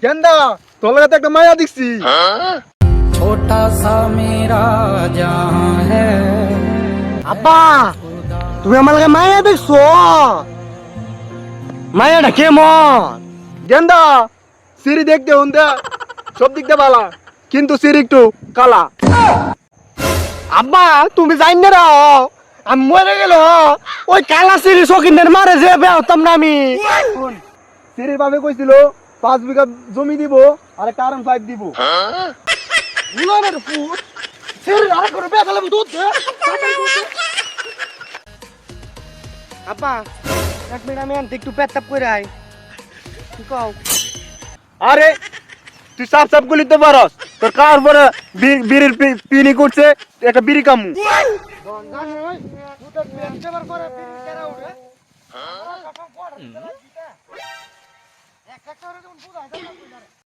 গেন্দা তোর লগে তো একটা মায়া দেখছি। छोटा सा मेरा जहां है। আব্বা তুমি আমার লগে মায়া দেখছো? মায়াটা কেমন? গেন্দা সিঁড়ি দেখতে হুন্দা সব দিক দিয়ে বালা, কিন্তু সিঁড়ি একটু কালা। আব্বা তুমি জানি না রাও, আমি মরে গেল ওই কালা সিঁড়ি শকিনের মারে যে বে হতাম না আমি। সিঁড়ির ভাবে কইছিল 5 বিঘা জমি দিব আর একটা আরন 5 দিব। গুলামের ফুট সিঁড়ি আর করে বে গেলাম দুধ দে। আব্বা এক মিনিট আমি আনতে একটু পেট্টাপ করে আই। কি কও? আরে তুই সাপ সাপ গুলি তো পারস, তোর কার পরে বিড়ির পিনি করছে, একটা বিড়ি কামু।